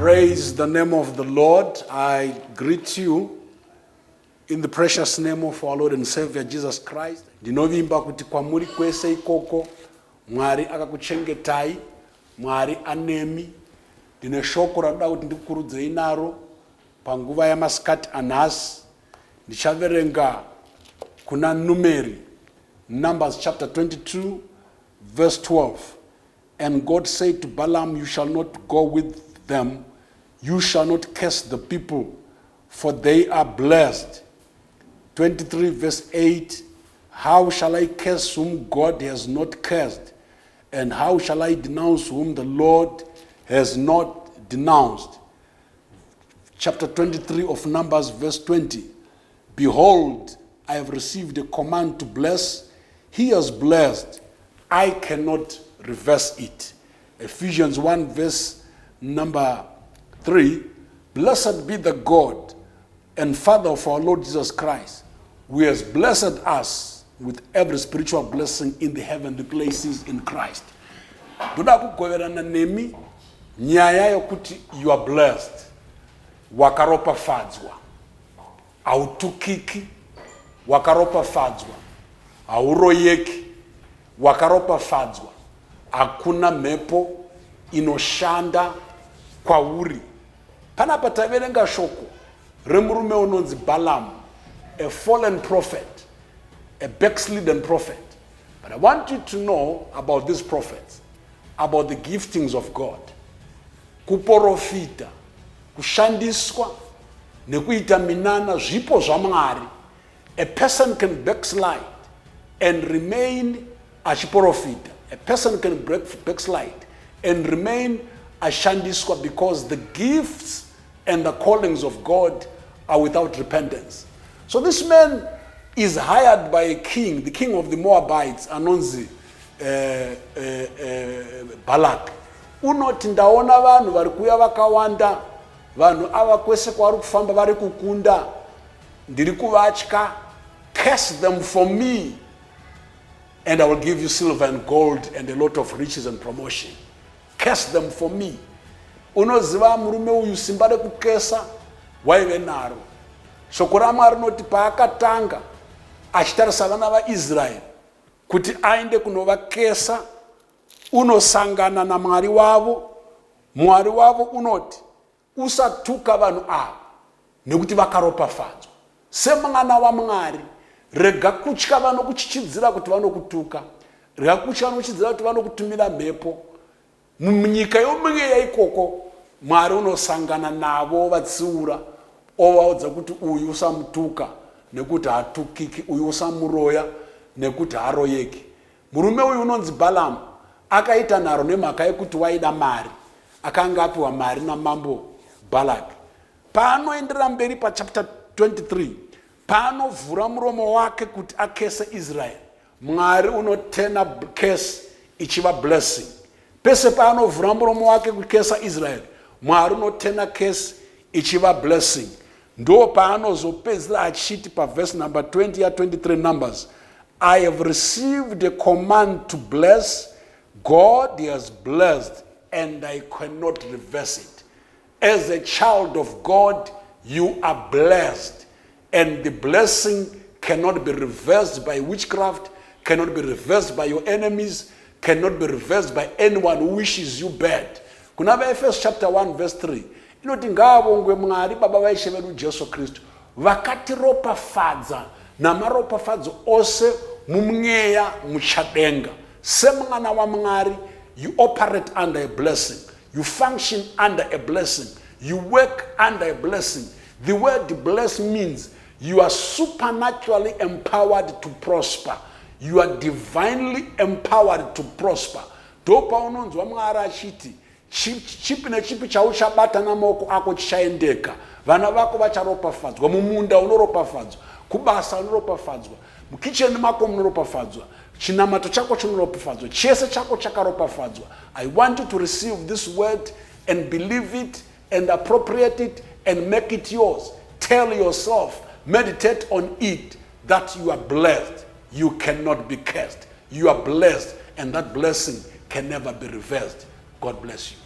Praise the name of the Lord. I greet you in the precious name of our Lord and Savior Jesus Christ. Ndinovimba kuti kwamuri kwese ikoko Mwari akakuchengetai, Mwari anemi. Ndine shoko rakuda kuti ndikukurudzei naro panguva yamasikati anhasi. Ndichaverenga kuna Numeri, Numbers chapter 22 verse 12. And God said to Balaam, you shall not go with them, you shall not curse the people, for they are blessed. 23 verse 8, how shall I curse whom God has not cursed? And how shall I denounce whom the Lord has not denounced? Chapter 23 of Numbers verse 20, behold, I have received a command to bless. He has blessed. I cannot reverse it. Ephesians 1 verse number 3, blessed be the God and Father of our Lord Jesus Christ, who has blessed us with every spiritual blessing in the heavenly places in Christ. Ndoda kugoverana nemi nyaya yokuti you are blessed. Wakaropafadzwa. Autukiki. Wakaropafadzwa. Auroyeki. Wakaropafadzwa. Hakuna mepo inoshanda kwauri. Panapa taverenga shoko remurume unonzi Balaam, a fallen prophet, a backslidden prophet. But I want you to know about these prophets, about the giftings of God. Kuporofita, kushandiswa, nekuita minana zvipo zvaMwari. A person can backslide and remain achiporofita. A person can backslide and remain ashandiswa because the gifts and the callings of God are without repentance. So this man is hired by a king, the king of the Moabites, Anonzi Balak. Unoti ndaona vanhu vari kuuya vakawanda, vanhu ava kwese kwavari kufamba vari kukunda, ndiri kuvatya, curse them for me, and I will give you silver and gold and a lot of riches and promotion. Curse them for me. Unoziva murume uyu simba rekukesa waive naro. Shoko raMwari rinoti paakatanga achitarisa vana vaIsraeri kuti aende kunovakesa, unosangana naMwari wavo. Mwari wavo unoti usatuka vanhu ava nekuti vakaropafadzwa. Semwana waMwari, rega kutya vanokuchichidzira kuti vanokutuka, rega kutya vanokuchichidzira kuti vanokutumira mhepo. Munyika yomweya ikoko Mwari unosangana navo vatsiura, ovaudza kuti uyu usamutuka nekuti hatukiki, uyu usamuroya nekuti haroyeki. Murume uyu unonzi Balaam akaita nharo nemhaka yekuti waida mari, akanga apiwa mari namambo Balak. Paanoendera mberi pachapter 23, paanovhura muromo wake kuti akese Israel, Mwari unotena case ichiva blessing. Pese paanovhura muromo wake kukesa Israel, Mwari unotena case ichiva blessing. Ndo paanozopedzera achiti pa verse number 20 ya 23 Numbers, I have received a command to bless. God has blessed and I cannot reverse it. As a child of God, you are blessed, and the blessing cannot be reversed by witchcraft, cannot be reversed by your enemies, cannot be reversed by anyone who wishes you bad. Kuna Ephesians chapter 1 verse 3. Inoti ngavongwe Mwari baba vaishe vedu Jesu Kristu vakatiropafadza namaropafadzo ose mumweya muchadenga. Semwana waMwari, you operate under a blessing. You function under a blessing. You work under a blessing. The word bless means you are supernaturally empowered to prosper. You are divinely empowered to prosper. Dopa unonzwa Mwari achiti chipi nechipi chauchabata namaoko ako chichaendeka. Vana vako vacharopafadzwa, mumunda unoropafadzwa, kubasa unoropafadzwa, mukicheni mako munoropafadzwa, chinamato chako chinoropafadzwa, chese chako chakaropafadzwa. I want you to receive this word and believe it and appropriate it and make it yours. Tell yourself, meditate on it, that you are blessed. You cannot be cursed. You are blessed, and that blessing can never be reversed. God bless you.